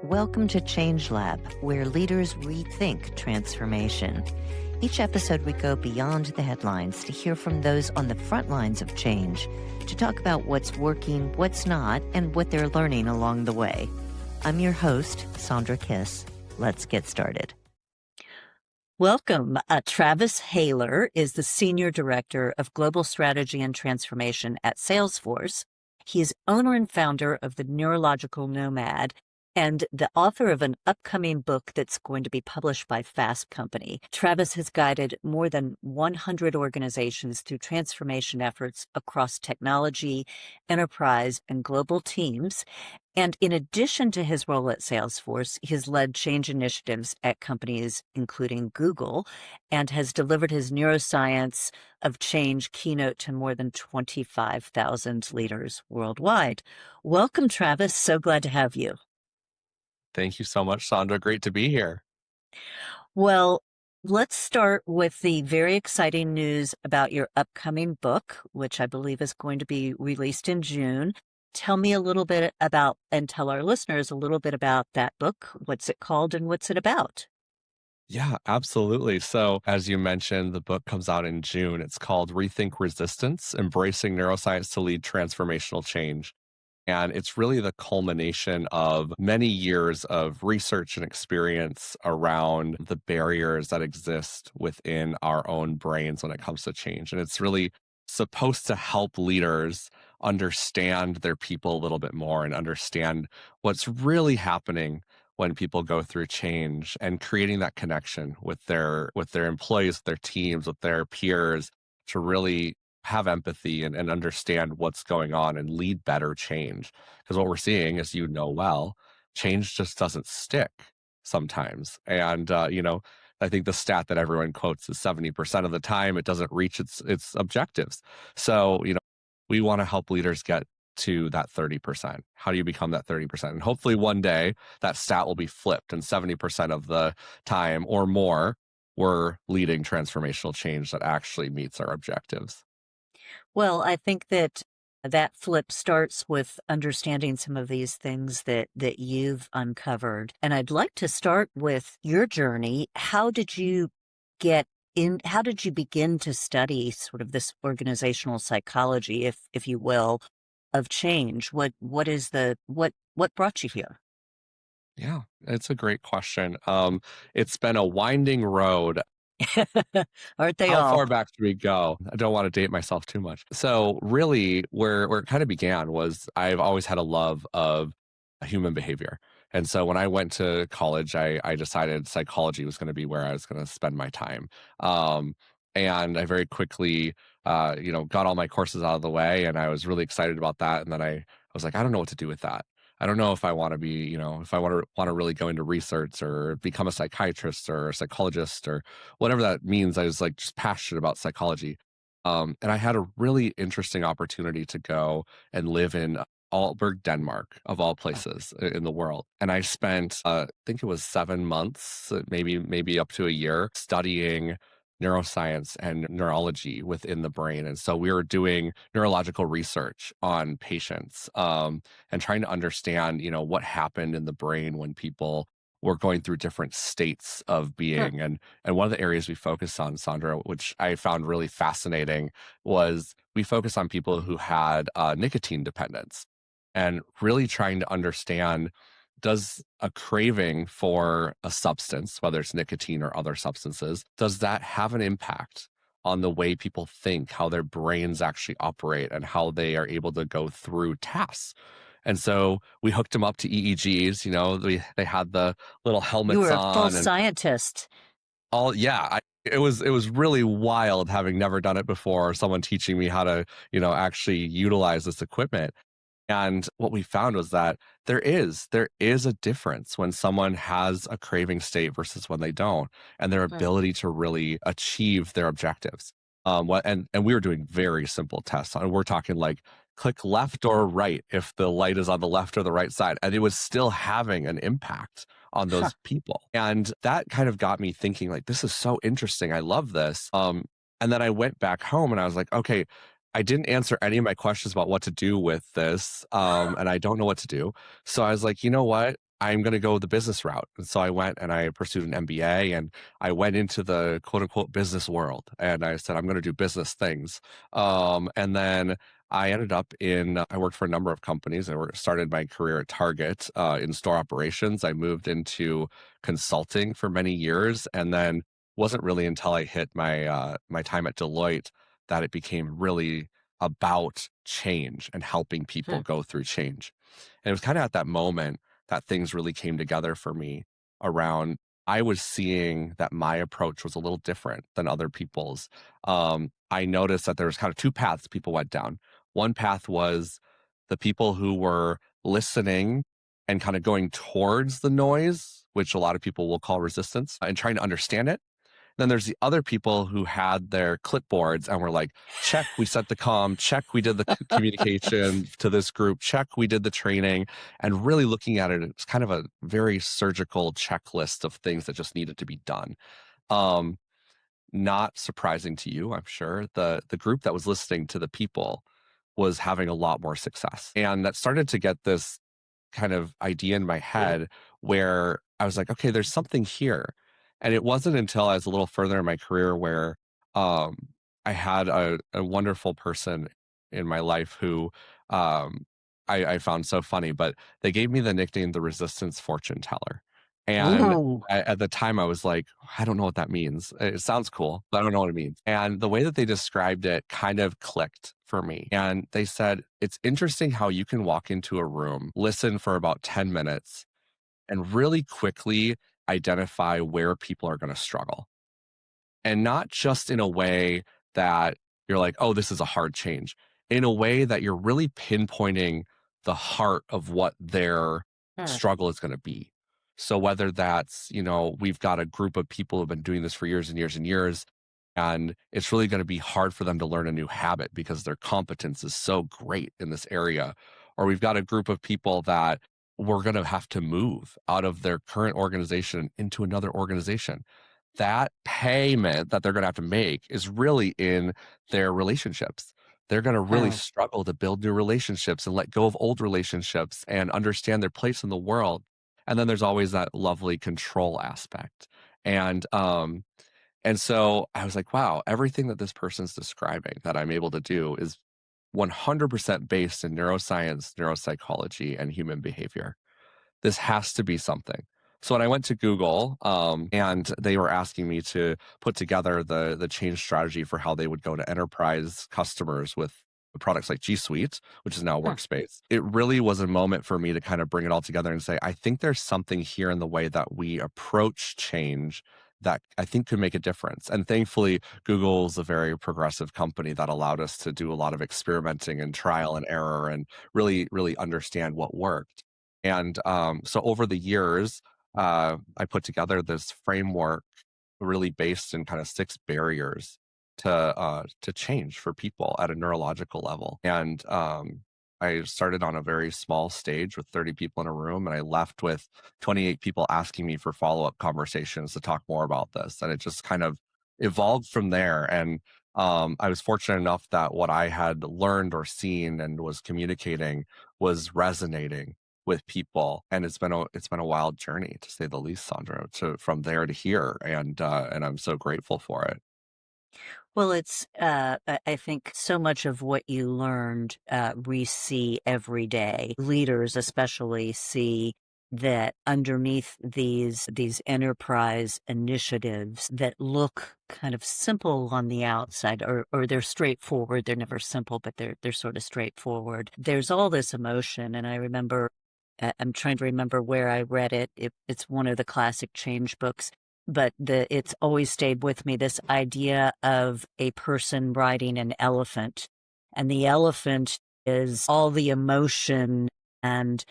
Welcome to Change Lab, where leaders rethink transformation. Each episode, we go beyond the headlines to hear from those on the front lines of change, to talk about what's working, what's not, and what they're learning along the way. I'm your host, Sondra Kiss. Let's get started. Welcome. Travis Hahler is the Senior Director of Global Strategy and Transformation at Salesforce. He is owner and founder of the Neurological Nomad and the author of an upcoming book that's going to be published by Fast Company. Travis has guided more than 100 organizations through transformation efforts across technology, enterprise, and global teams. And in addition to his role at Salesforce, he has led change initiatives at companies including Google and has delivered his Neuroscience of Change keynote to more than 25,000 leaders worldwide. Welcome, Travis. So glad to have you. Thank you so much, Sondra. Great to be here. Well, let's start with the very exciting news about your upcoming book, which I believe is going to be released in June. Tell me a little bit about, and tell our listeners a little bit about that book. What's it called and what's it about? Yeah, absolutely. So, as you mentioned, the book comes out in June. It's called Rethink Resistance, Embracing Neuroscience to Lead Transformational Change. And it's really the culmination of many years of research and experience around the barriers that exist within our own brains when it comes to change. And it's really supposed to help leaders understand their people a little bit more and understand what's really happening when people go through change and creating that connection with their employees, with their teams, with their peers to really have empathy and understand what's going on and lead better change. Because what we're seeing, as you know well, change just doesn't stick sometimes. And, I think the stat that everyone quotes is 70% of the time it doesn't reach its objectives. So, we want to help leaders get to that 30%. How do you become that 30%? And hopefully one day that stat will be flipped and 70% of the time or more we're leading transformational change that actually meets our objectives. Well, I think that flip starts with understanding some of these things that you've uncovered. And I'd like to start with your journey. How did you begin to study sort of this organizational psychology, if you will, of change? What brought you here? Yeah, it's a great question. It's been a winding road. Aren't they How all? far back should we go? I don't want to date myself too much. So really where it kind of began was I've always had a love of human behavior. And so when I went to college, I decided psychology was going to be where I was going to spend my time. Um, and I very quickly, got all my courses out of the way, and I was really excited about that. And then I was like, I don't know what to do with that. I don't know if I want to be, if I want to really go into research or become a psychiatrist or a psychologist or whatever that means. I was like just passionate about psychology. And I had a really interesting opportunity to go and live in Aalborg, Denmark, of all places in the world. And I spent, I think it was 7 months, maybe up to a year, studying neuroscience and neurology within the brain. And so we were doing neurological research on patients, and trying to understand, what happened in the brain when people were going through different states of Huh. being. And one of the areas we focused on, Sandra, which I found really fascinating, was we focused on people who had nicotine dependence and really trying to understand, does a craving for a substance, whether it's nicotine or other substances, does that have an impact on the way people think, how their brains actually operate, and how they are able to go through tasks? And so we hooked them up to EEGs. They had the little You helmets were a full on and scientist. all. Yeah, it was really wild having never done it before. Someone teaching me how to actually utilize this equipment. And what we found was that there is a difference when someone has a craving state versus when they don't, and their Right. ability to really achieve their objectives. And we were doing very simple tests. And we're talking like click left or right if the light is on the left or the right side, and it was still having an impact on Huh. those people. And that kind of got me thinking, like, this is so interesting. I love this. And then I went back home and I was like, okay, I didn't answer any of my questions about what to do with this, and I don't know what to do. So I was like, you know what? I'm going to go the business route. And so I went and I pursued an MBA, and I went into the quote unquote business world. And I said, I'm going to do business things. And then I ended up I worked for a number of companies. Started my career at Target in store operations. I moved into consulting for many years. And then wasn't really until I hit my time at Deloitte that it became really about change and helping people Hmm. go through change. And it was kind of at that moment that things really came together for me around I was seeing that my approach was a little different than other people's. I noticed that there was kind of two paths people went down. One path was the people who were listening and kind of going towards the noise, which a lot of people will call resistance, and trying to understand it. Then there's the other people who had their clipboards and were like, check, we set the comm, check, we did the communication to this group, check, we did the training, and really looking at it, it's kind of a very surgical checklist of things that just needed to be done. Um, Not surprising to you, I'm sure, the group that was listening to the people was having a lot more success. And that started to get this kind of idea in my head where I was like, okay, there's something here. And it wasn't until I was a little further in my career where um, I had a wonderful person in my life who I found so funny, but they gave me the nickname the Resistance Fortune Teller. And Ooh. at the time, I was like, I don't know what that means. It sounds cool, but I don't know what it means. And the way that they described it kind of clicked for me. And they said, it's interesting how you can walk into a room, listen for about 10 minutes, and really quickly identify where people are going to struggle. And not just in a way that you're like, oh, this is a hard change, in a way that you're really pinpointing the heart of what their Hmm. struggle is going to be. So whether that's, we've got a group of people who've been doing this for years and years and years, and it's really going to be hard for them to learn a new habit because their competence is so great in this area. Or we've got a group of people that we're going to have to move out of their current organization into another organization. That payment that they're going to have to make is really in their relationships. They're going to really Hmm. struggle to build new relationships and let go of old relationships and understand their place in the world. And then there's always that lovely control aspect. And so I was like, wow, everything that this person's describing that I'm able to do is 100% based in neuroscience, neuropsychology, and human behavior. This has to be something. So when I went to Google, and they were asking me to put together the change strategy for how they would go to enterprise customers with products like G Suite, which is now Hmm. Workspace, it really was a moment for me to kind of bring it all together and say, I think there's something here in the way that we approach change that I think could make a difference. And thankfully, Google's a very progressive company that allowed us to do a lot of experimenting and trial and error and really, really understand what worked. And so over the years, I put together this framework really based in kind of 6 barriers to change for people at a neurological level. And I started on a very small stage with 30 people in a room, and I left with 28 people asking me for follow-up conversations to talk more about this. And it just kind of evolved from there. And I was fortunate enough that what I had learned or seen and was communicating was resonating with people, and it's been a wild journey, to say the least, Sondra, to from there to here, and I'm so grateful for it. Well, I think so much of what you learned, we see every day. Leaders especially see that underneath these enterprise initiatives that look kind of simple on the outside, or they're straightforward. They're never simple, but they're sort of straightforward. There's all this emotion, and I remember. I'm trying to remember where I read it. It's one of the classic change books, but it's always stayed with me, this idea of a person riding an elephant, and the elephant is all the emotion and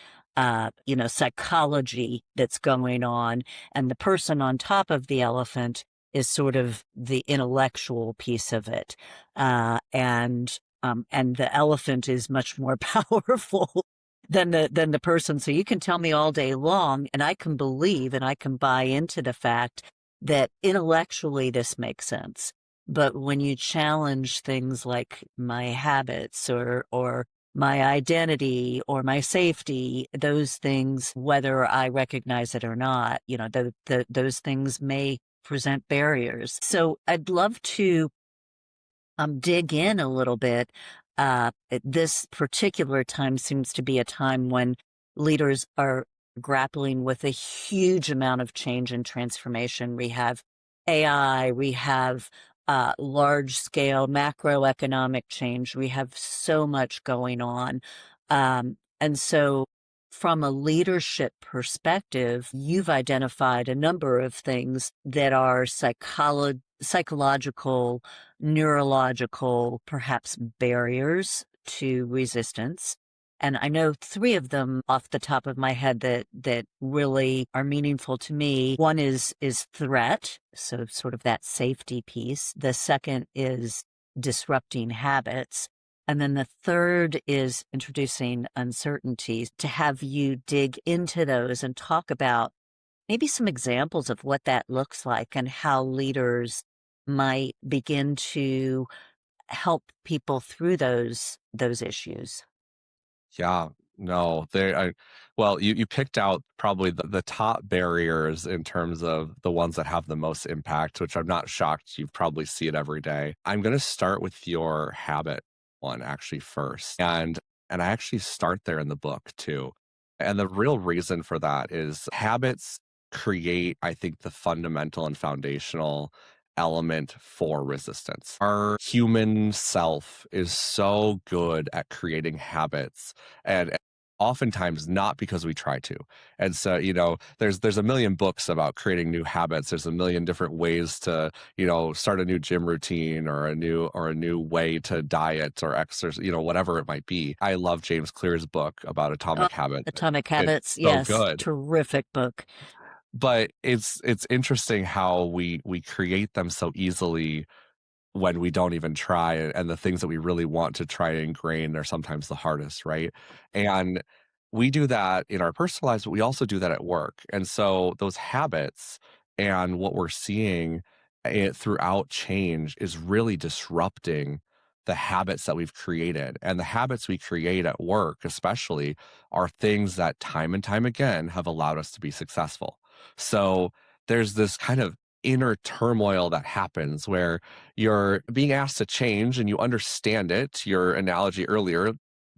psychology that's going on, and the person on top of the elephant is sort of the intellectual piece of it, and the elephant is much more powerful than the person. So you can tell me all day long, and I can believe and I can buy into the fact that intellectually this makes sense. But when you challenge things like my habits or my identity or my safety, those things, whether I recognize it or not, those things may present barriers. So I'd love to dig in a little bit. This particular time seems to be a time when leaders are grappling with a huge amount of change and transformation. We have AI, we have large scale macroeconomic change. We have so much going on. And so, from a leadership perspective, you've identified a number of things that are psychological, neurological, perhaps barriers to resistance. And I know three of them off the top of my head that really are meaningful to me. One is threat, so sort of that safety piece. The second is disrupting habits. And then the third is introducing uncertainties. To have you dig into those and talk about maybe some examples of what that looks like and how leaders might begin to help people through those issues. Yeah, no, well, you picked out probably the top barriers in terms of the ones that have the most impact, which I'm not shocked you probably see it every day. I'm going to start with your habit one actually first. And I actually start there in the book too. And the real reason for that is habits create, I think, the fundamental and foundational element for resistance. Our human self is so good at creating habits, and oftentimes not because we try to. And so, there's a million books about creating new habits. There's a million different ways to, start a new gym routine or a new way to diet or exercise, whatever it might be. I love James Clear's book about Oh, atomic habits. Atomic It's Habits, so yes, good. terrific book. But it's interesting how we create them so easily when we don't even try, and the things that we really want to try and ingrain are sometimes the hardest, right? And we do that in our personal lives, but we also do that at work. And so those habits and what we're seeing throughout change is really disrupting the habits that we've created. And the habits we create at work, especially, are things that time and time again have allowed us to be successful. So there's this kind of inner turmoil that happens where you're being asked to change and you understand it. Your analogy earlier,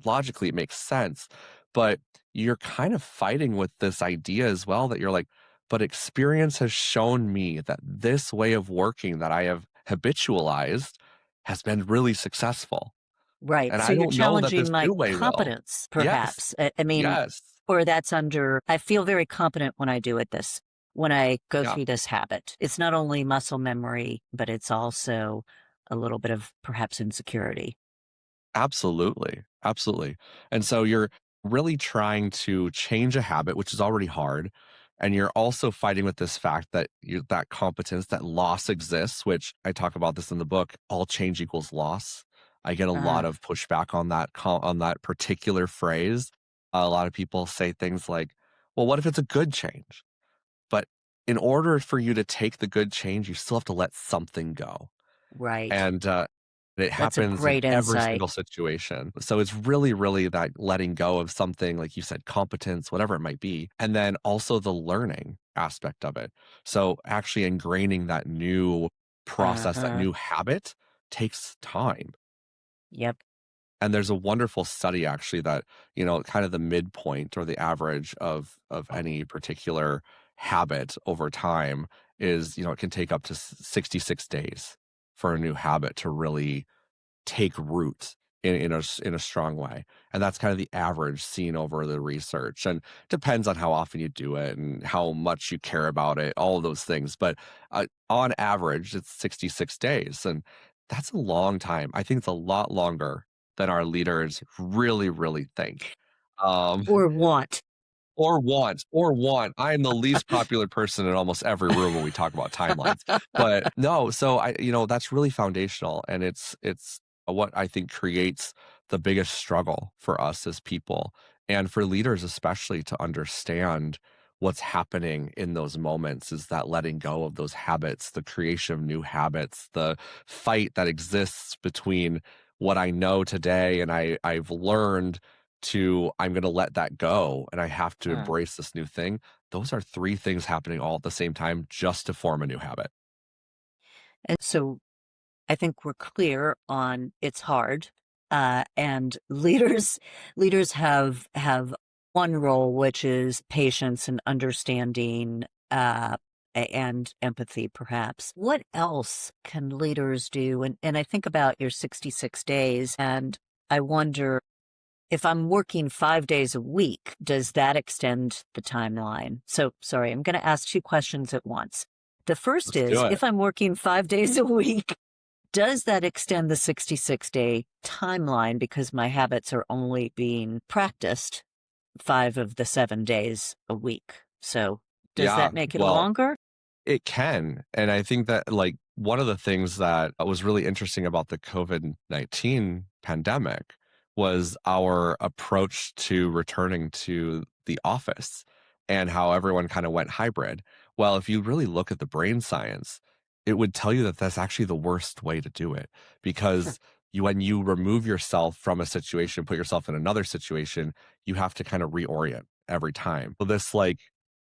logically, it makes sense. But you're kind of fighting with this idea as well that you're like, but experience has shown me that this way of working that I have habitualized has been really successful. Right. And So I you're don't know that this challenging my new way will. competence, Yes. perhaps. I mean, Yes. or I feel very competent when I do when I go Yeah. through this habit. It's not only muscle memory, but it's also a little bit of perhaps insecurity. Absolutely. Absolutely. And so you're really trying to change a habit, which is already hard. And you're also fighting with this fact that that competence, that loss exists, which I talk about this in the book. All change equals loss. I get a lot Uh, of pushback on on that particular phrase. A lot of people say things like, well, what if it's a good change? But in order for you to take the good change, you still have to let something go. right. And it That's a happens in great every insight. single situation. So it's really, really that letting go of something, like you said, competence, whatever it might be. And then also the learning aspect of it. So actually ingraining that new process, that Uh-huh. new habit takes time. Yep. And there's a wonderful study actually that, kind of the midpoint or the average of any particular habit over time is, it can take up to 66 days for a new habit to really take root in a strong way. And that's kind of the average seen over the research. And depends on how often you do it and how much you care about it, all of those things. But on average, it's 66 days. And that's a long time. I think it's a lot longer than our leaders really, really think. Um, Or want. or want. I am the least popular person in almost every room when we talk about timelines. But no, so that's really foundational, and it's what I think creates the biggest struggle for us as people and for leaders especially to understand what's happening in those moments is that letting go of those habits, the creation of new habits, the fight that exists between what I know today and I've learned to I'm going to let that go and I have to Mm. embrace this new thing. Those are three things happening all at the same time just to form a new habit. And so I think we're clear on it's hard, and leaders have one role, which is patience and understanding, and empathy, perhaps. What else can leaders do? And I think about your 66 days, and I wonder if I'm working 5 days a week, does that extend the timeline? So, sorry, I'm going to ask two questions at once. The first Let's do is, it. if I'm working 5 days a week, does that extend the 66-day timeline because my habits are only being practiced 5 of the 7 days a week? So does Yeah. that make it Well, longer? it can. And I think that, like, one of the things that was really interesting about the COVID-19 pandemic was our approach to returning to the office and how everyone kind of went hybrid. Well, if you really look at the brain science, it would tell you that that's actually the worst way to do it because when you remove yourself from a situation, put yourself in another situation, you have to kind of reorient every time. So this, like,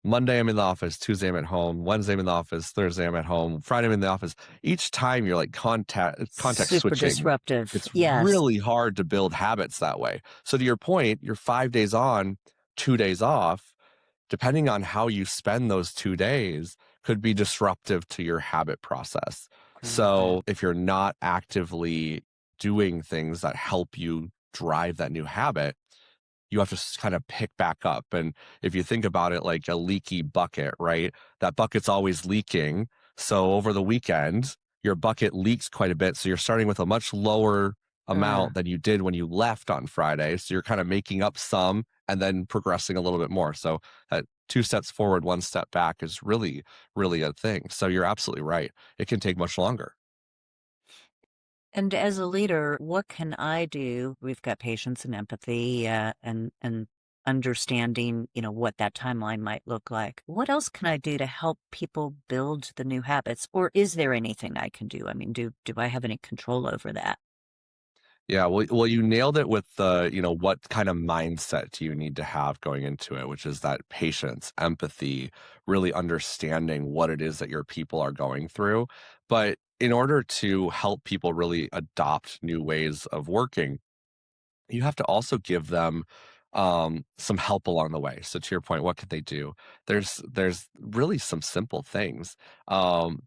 Monday I'm in the office, Tuesday I'm at home, Wednesday I'm in the office, Thursday I'm at home, Friday I'm in the office. Each time you're like context Super switching. disruptive. It's Yes. really hard to build habits that way. So to your point, you're 5 days on, 2 days off. Depending on how you spend those 2 days could be disruptive to your habit process. Mhm. So if you're not actively doing things that help you drive that new habit, you have to kind of pick back up. And if you think about it like a leaky bucket, right? That bucket's always leaking. So over the weekend, your bucket leaks quite a bit. So you're starting with a much lower Uh, amount than you did when you left on Friday. So you're kind of making up some and then progressing a little bit more. So that 2 steps forward, 1 step back is really, really a thing. So you're absolutely right. It can take much longer. and as a leader, what can I do? We've got patience and empathy, and understanding, what that timeline might look like. What else can I do to help people build the new habits? Or is there anything I can do? I mean, do I have any control over that? Yeah, well, you nailed it with the, what kind of mindset do you need to have going into it, which is that patience, empathy, really understanding what it is that your people are going through. But in order to help people really adopt new ways of working, you have to also give them some help along the way. So to your point, what could they do? There's really some simple things.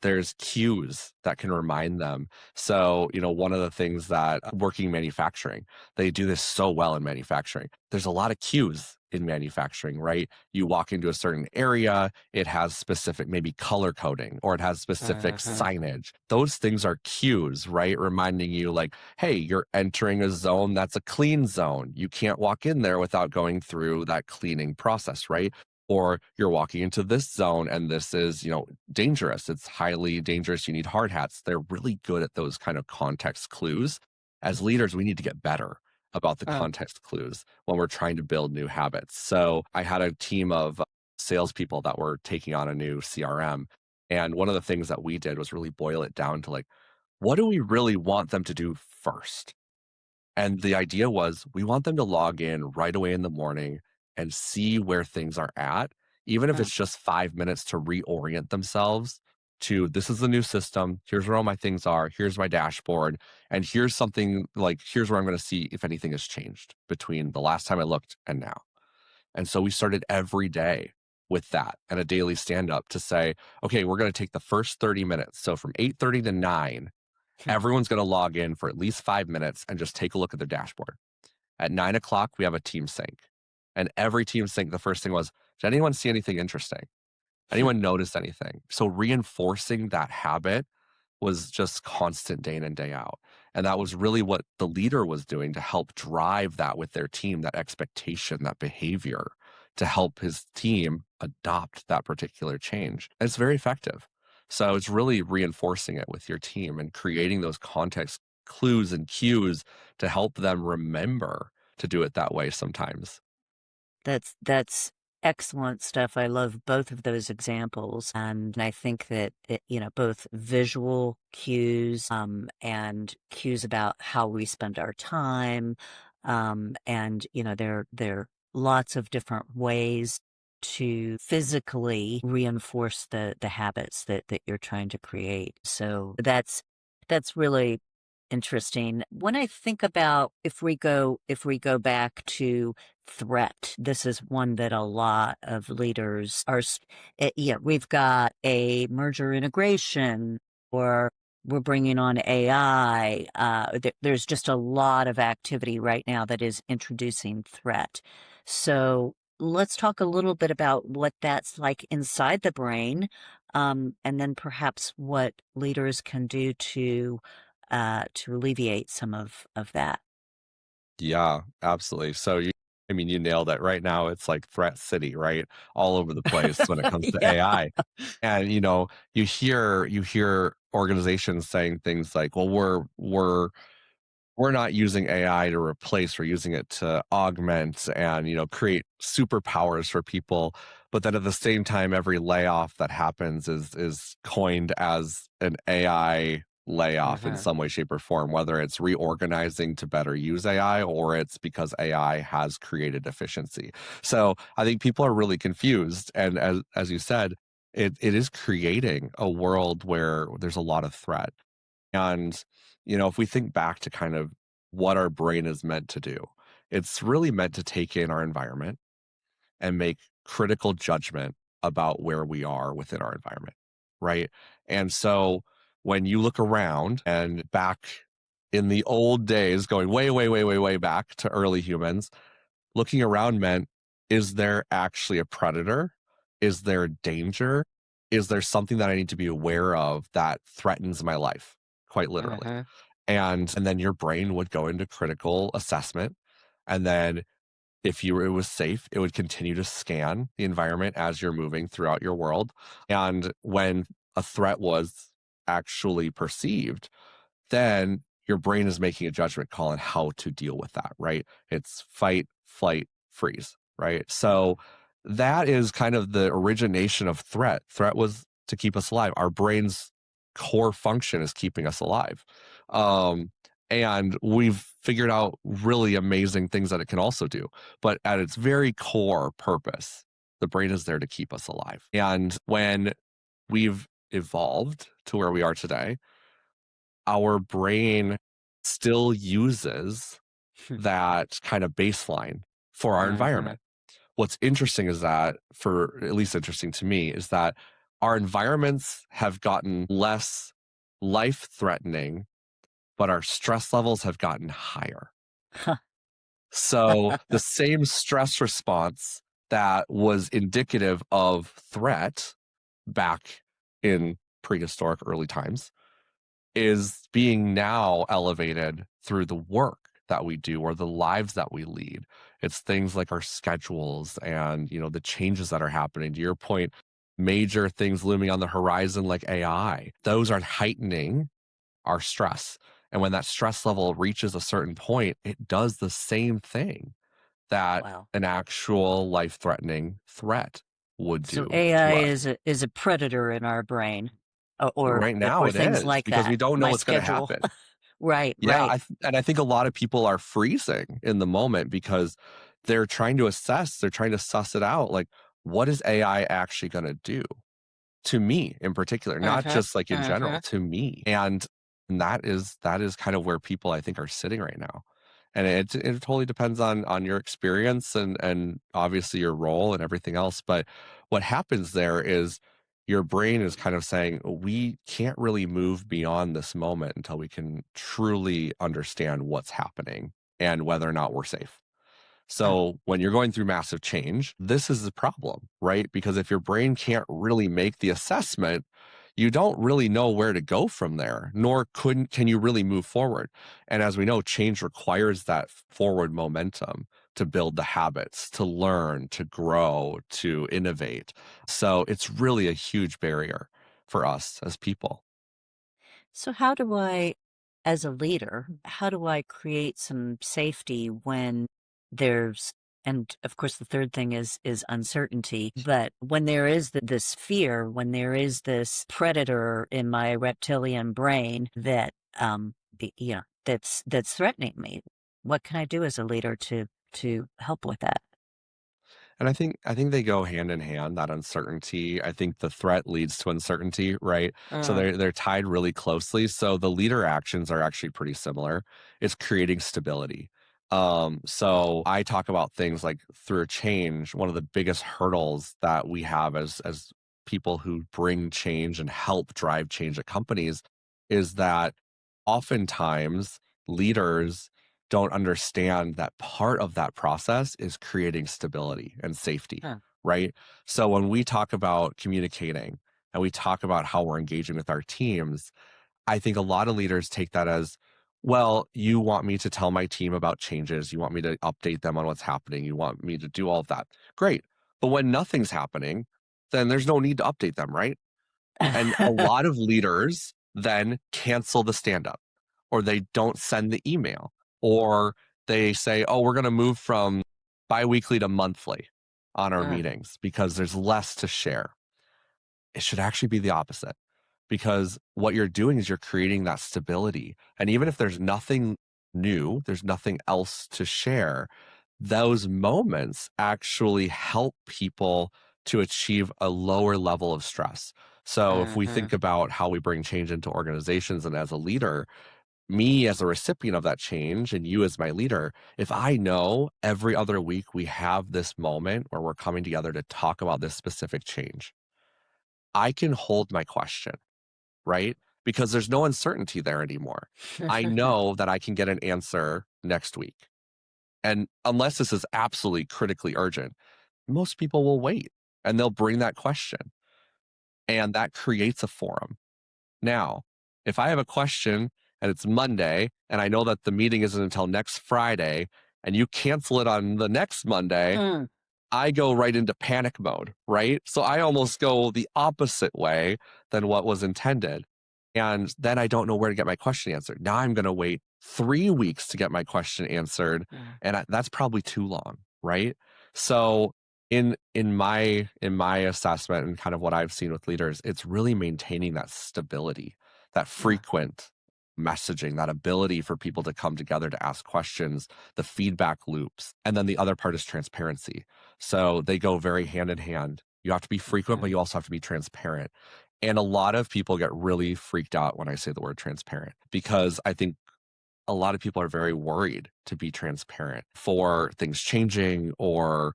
There's cues that can remind them. So one of the things that working manufacturing, they do this so well in manufacturing. There's a lot of cues in manufacturing, right? You walk into a certain area, it has specific maybe color coding or it has specific Mhm. signage. Those things are cues, right? Reminding you like, hey, you're entering a zone that's a clean zone. You can't walk in there without going through that cleaning process, right? Or you're walking into this zone and this is, dangerous. It's highly dangerous. You need hard hats. They're really good at those kind of context clues. As leaders, we need to get better about the Uh, context clues when we're trying to build new habits. So I had a team of salespeople that were taking on a new CRM. And one of the things that we did was really boil it down to like, what do we really want them to do first? And the idea was we want them to log in right away in the morning and see where things are at, even if uh, it's just 5 minutes to reorient themselves to this is the new system. Here's where all my things are. Here's my dashboard. And here's something like, here's where I'm going to see if anything has changed between the last time I looked and now. And so we started every day with that and a daily stand up to say, okay, we're going to take the first 30 minutes. So from 8:30 to 9, everyone's going to log in for at least 5 minutes and just take a look at their dashboard. At 9 o'clock, we have a team sync. And every team sync, the first thing was, did anyone see anything interesting? Anyone notice anything? So reinforcing that habit was just constant day in and day out. And that was really what the leader was doing to help drive that with their team, that expectation, that behavior to help his team adopt that particular change. And it's very effective. So it's really reinforcing it with your team and creating those context clues and cues to help them remember to do it that way sometimes. that's excellent stuff. I love both of those examples. And I think that, both visual cues and cues about how we spend our time. And, there are lots of different ways to physically reinforce the habits that you're trying to create. So that's really interesting. When I think about if we go back to threat, this is one that a lot of leaders yeah, we've got a merger integration, or we're bringing on AI. There's just a lot of activity right now that is introducing threat. So let's talk a little bit about what that's like inside the brain, and then perhaps what leaders can do to alleviate some of that. Yeah, absolutely. So I mean, you nailed it. Right now, it's like threat city, right? All over the place when it comes to Yeah. AI. And you hear organizations saying things like, "Well, we're not using AI to replace, we're using it to augment and, create superpowers for people." But then at the same time, every layoff that happens is coined as an AI layoff in Uh-huh. some way, shape, or form, whether it's reorganizing to better use AI or it's because AI has created efficiency. So I think people are really confused. And as you said, it is creating a world where there's a lot of threat. And, if we think back to kind of what our brain is meant to do, it's really meant to take in our environment and make critical judgment about where we are within our environment, right? And so when you look around and back in the old days, going way, way, way, way, way back to early humans, looking around meant, is there actually a predator? Is there danger? Is there something that I need to be aware of that threatens my life? Quite literally. Uh-huh. And then your brain would go into critical assessment. And then if it was safe, it would continue to scan the environment as you're moving throughout your world. And when a threat was actually perceived, then your brain is making a judgment call on how to deal with that, right? It's fight, flight, freeze, right? So that is kind of the origination of threat. Threat was to keep us alive. Our brain's core function is keeping us alive. Um, and we've figured out really amazing things that it can also do. But at its very core purpose, the brain is there to keep us alive. And when we've evolved to where we are today, our brain still uses that kind of baseline for our Uh-huh. environment. What's interesting is that, for at least interesting to me, is that our environments have gotten less life threatening, but our stress levels have gotten higher. So the same stress response that was indicative of threat back in prehistoric early times is being now elevated through the work that we do or the lives that we lead. It's things like our schedules and, the changes that are happening. To your point, major things looming on the horizon like AI. Those are heightening our stress. And when that stress level reaches a certain point, it does the same thing that Wow. an actual life-threatening threat would So do AI to us. is a predator in our brain, or or, Right now or it things is like because we that. don't know My what's going to schedule. happen. Right, Yeah, right. and I think a lot of people are freezing in the moment because they're trying to suss it out, like, what is AI actually gonna do to me in particular, not Uh-huh. just, like, in general, Uh-huh. to me, and that is kind of where people I think are sitting right now, and it totally depends on your experience and obviously your role and everything else, but what happens there is your brain is kind of saying, we can't really move beyond this moment until we can truly understand what's happening and whether or not we're safe. Huh. So when you're going through massive change, this is the problem, right? Because if your brain can't really make the assessment, you don't really know where to go from there, nor can you really move forward. And as we know, change requires that forward momentum to build the habits, to learn, to grow, to innovate. So it's really a huge barrier for us as people. So how do I, as a leader, how do I create some safety when there's And of course, the third thing is uncertainty. But when there is this fear, when there is this predator in my reptilian brain that that's threatening me, what can I do as a leader to help with that? And I think they go hand in hand, that uncertainty. I think the threat leads to uncertainty, right? So Mm, they're tied really closely. So the leader actions are actually pretty similar. It's creating stability. So I talk about things like through change, one of the biggest hurdles that we have as people who bring change and help drive change at companies is that oftentimes leaders don't understand that part of that process is creating stability and safety, huh, right? So when we talk about communicating and we talk about how we're engaging with our teams, I think a lot of leaders take that as, well, you want me to tell my team about changes. You want me to update them on what's happening. You want me to do all of that. Great. But when nothing's happening, then there's no need to update them, right? And a lot of leaders then cancel the stand up, or they don't send the email, or they say, oh, we're going to move from biweekly to monthly on our uh, meetings because there's less to share. It should actually be the opposite, because what you're doing is you're creating that stability. And even if there's nothing new, there's nothing else to share, those moments actually help people to achieve a lower level of stress. So if we mhm, think about how we bring change into organizations, and as a leader, me as a recipient of that change and you as my leader, if I know every other week we have this moment where we're coming together to talk about this specific change, I can hold my question, right? Because there's no uncertainty there anymore. I know that I can get an answer next week. And unless this is absolutely critically urgent, most people will wait and they'll bring that question. And that creates a forum. Now, if I have a question and it's Monday and I know that the meeting isn't until next Friday and you cancel it on the next Monday, mm, I go right into panic mode, right? So I almost go the opposite way than what was intended. And then I don't know where to get my question answered. Now I'm going to wait 3 weeks to get my question answered. mm, And that's probably too long, right? So in my assessment and kind of what I've seen with leaders, it's really maintaining that stability, that yeah, frequent messaging, that ability for people to come together to ask questions, the feedback loops. And then the other part is transparency. So they go very hand in hand. You have to be frequent, but mhm, you also have to be transparent. And a lot of people get really freaked out when I say the word transparent, because I think a lot of people are very worried to be transparent for things changing, or,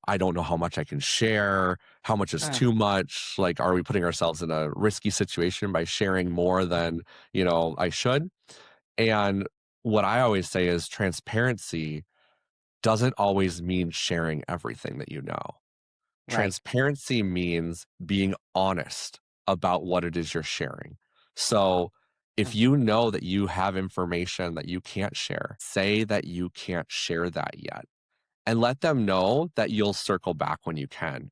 I don't know how much I can share, how much is uh, too much. Like, are we putting ourselves in a risky situation by sharing more than, I should? And what I always say is transparency doesn't always mean sharing everything that you know. right. Transparency means being honest about what it is you're sharing. So if Mm, you know that you have information that you can't share, say that you can't share that yet, and let them know that you'll circle back when you can.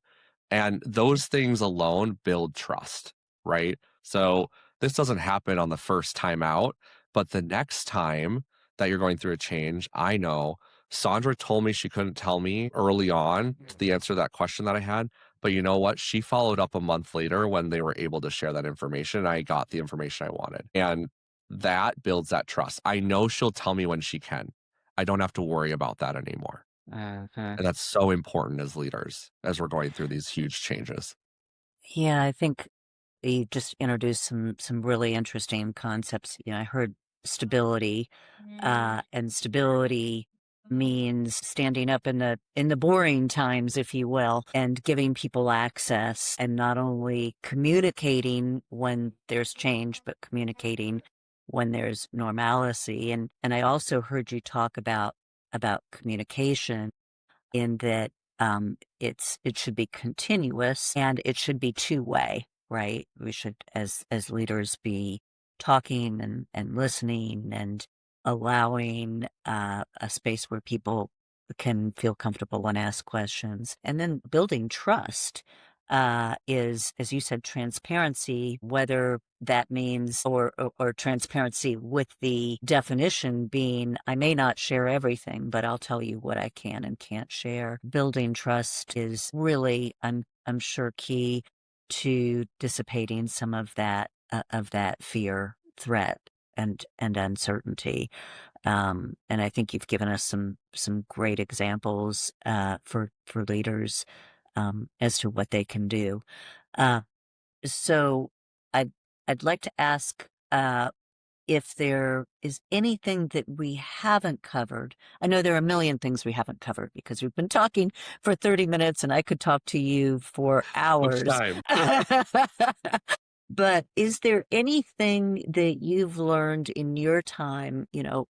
And those things alone build trust, right? So this doesn't happen on the first time out, but the next time that you're going through a change, I know Sondra told me she couldn't tell me early on the answer to that question that I had. But you know what? She followed up a month later when they were able to share that information. And I got the information I wanted. And that builds that trust. I know she'll tell me when she can. I don't have to worry about that anymore. mhm. And that's so important as leaders as we're going through these huge changes. Yeah, I think you just introduced some really interesting concepts. I heard stability, and stability means standing up in the boring times, if you will, and giving people access, and not only communicating when there's change, but communicating when there's normalcy. And I also heard you talk about communication, in that it should be continuous and it should be two-way, right? We should, as leaders, be talking and listening and allowing a space where people can feel comfortable and ask questions, and then building trust. is, as you said, transparency, whether that means or transparency with the definition being, I may not share everything, but I'll tell you what I can and can't share. Building trust is really, I'm sure, key to dissipating some of that fear, threat, and uncertainty. And I think you've given us some great examples for leaders as to what they can do. So I'd like to ask if there is anything that we haven't covered. I know there are a million things we haven't covered because we've been talking for 30 minutes and I could talk to you for Much hours. time. But is there anything that you've learned in your time,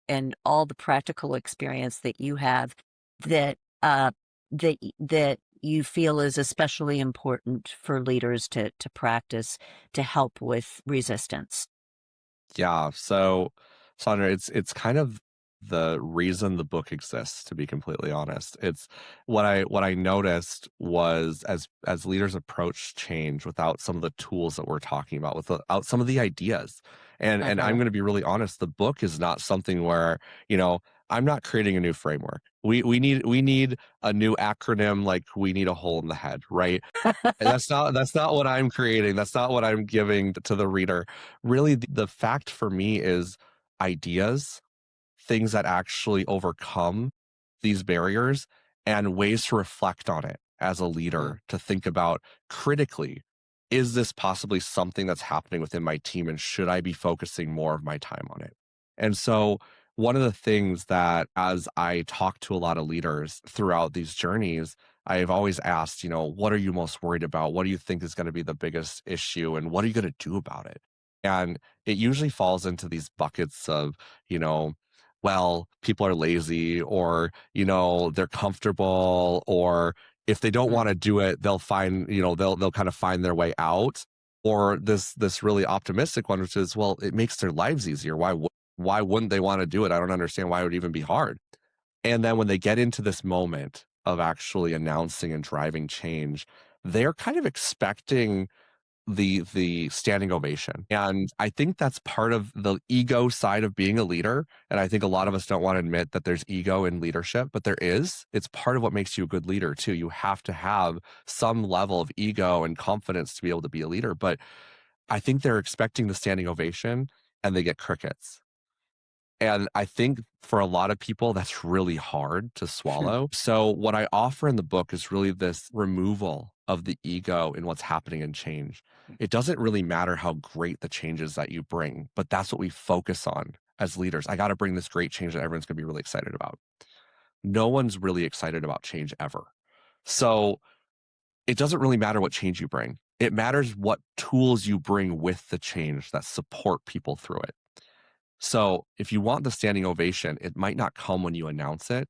and all the practical experience that you have that that you feel is especially important for leaders to practice to help with resistance? Yeah. So, Sondra, it's kind of the reason the book exists, to be completely honest. It's what I noticed was as leaders approach change without some of the tools that we're talking about, without some of the ideas. And I'm Uh-huh. going to be really honest, the book is not something where, I'm not creating a new framework. We need a new acronym, like we need a hole in the head, right? And that's not what I'm creating. That's not what I'm giving to the reader. Really, the fact for me is ideas, things that actually overcome these barriers, and ways to reflect on it as a Mm, leader, to think about critically, is this possibly something that's happening within my team, and should I be focusing more of my time on it? And so one of the things that, as I talk to a lot of leaders throughout these journeys, I've always asked, what are you most worried about? What do you think is going to be the biggest issue? And what are you going to do about it? And it usually falls into these buckets of, you know, well, people are lazy, or, they're comfortable, or if they don't mm, want to do it, they'll find, they'll kind of find their way out. Or this really optimistic one, which is, well, it makes their lives easier. Why wouldn't they want to do it? I don't understand why it would even be hard. And then when they get into this moment of actually announcing and driving change, they're kind of expecting the standing ovation. And I think that's part of the ego side of being a leader. And I think a lot of us don't want to admit that there's ego in leadership, but there is. It's part of what makes you a good leader too. You have to have some level of ego and confidence to be able to be a leader. But I think they're expecting the standing ovation and they get crickets. And I think for a lot of people, that's really hard to swallow. So, what I offer in the book is really this removal of the ego in what's happening in change. It doesn't really matter how great the changes that you bring, but that's what we focus on as leaders. I got to bring this great change that everyone's going to be really excited about. No one's really excited about change ever. So, it doesn't really matter what change you bring. It matters what tools you bring with the change that support people through it. So if you want the standing ovation, it might not come when you announce it,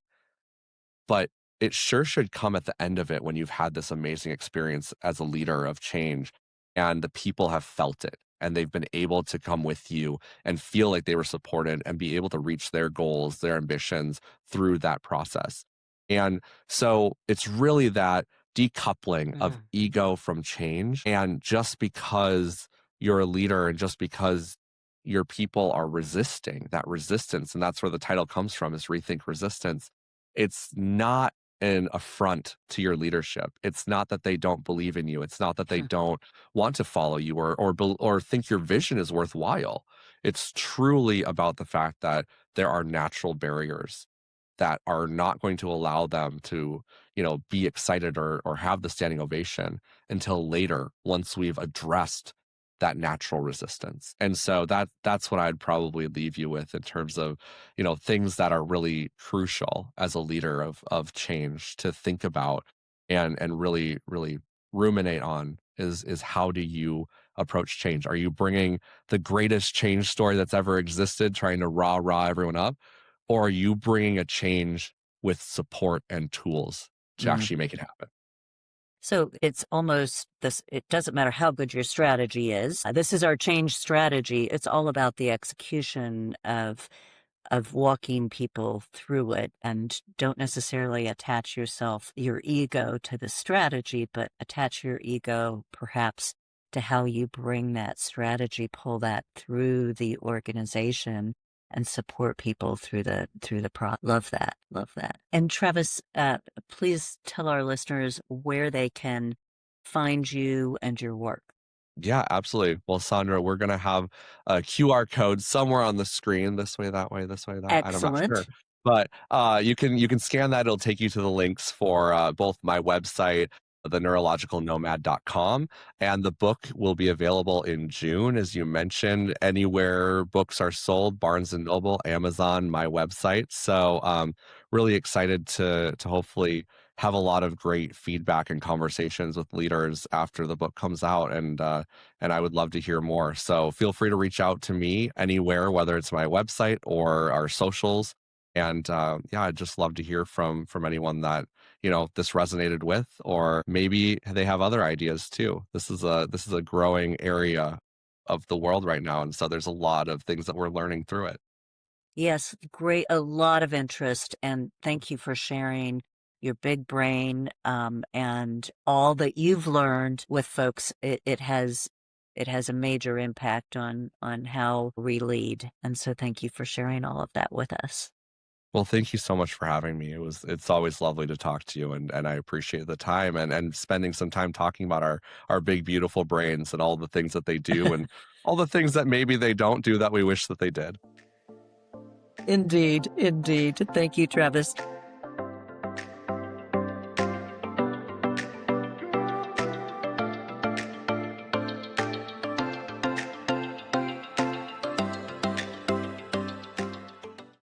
but it sure should come at the end of it, when you've had this amazing experience as a leader of change and the people have felt it and they've been able to come with you and feel like they were supported and be able to reach their goals, their ambitions through that process. And so it's really that decoupling of mm, ego from change. And just because you're a leader and just because your people are resisting, that resistance, and that's where the title comes from, is Rethink Resistance. It's not an affront to your leadership. It's not that they don't believe in you. It's not that they don't want to follow you, or think your vision is worthwhile. It's truly about the fact that there are natural barriers that are not going to allow them to, be excited or have the standing ovation until later, once we've addressed that natural resistance. And so that's what I'd probably leave you with in terms of, things that are really crucial as a leader of change to think about and really ruminate on, is how do you approach change? Are you bringing the greatest change story that's ever existed, trying to rah everyone up? Or are you bringing a change with support and tools to mm. actually make it happen? So it's almost this, it doesn't matter how good your strategy is. This is our change strategy. It's all about the execution of of walking people through it, and don't necessarily attach your ego to the strategy, but attach your ego perhaps to how you bring that strategy, pull that through the organization and support people through the love that. And Travis, please tell our listeners where they can find you and your work. Yeah, absolutely. Well, Sondra, we're going to have a QR code somewhere on the screen, this way, that way, this way, that. I'm not sure. Excellent. But you can scan that. It'll take you to the links for both my website, the neurologicalnomad.com, and the book will be available in June, as you mentioned, anywhere books are sold, Barnes and Noble, Amazon, my website. So really excited to hopefully have a lot of great feedback and conversations with leaders after the book comes out, and I would love to hear more. So feel free to reach out to me anywhere, whether it's my website or our socials. And yeah, I'd just love to hear from anyone that this resonated with, or maybe they have other ideas too. This is a growing area of the world right now, and so there's a lot of things that we're learning through it. Yes, great. A lot of interest. And thank you for sharing your big brain and all that you've learned with folks. It has a major impact on how we lead. And so thank you for sharing all of that with us. Well, thank you so much for having me. It's always lovely to talk to you, and I appreciate the time and spending some time talking about our big beautiful brains and all the things that they do and all the things that maybe they don't do that we wish that they did. Indeed. Indeed. Thank you, Travis.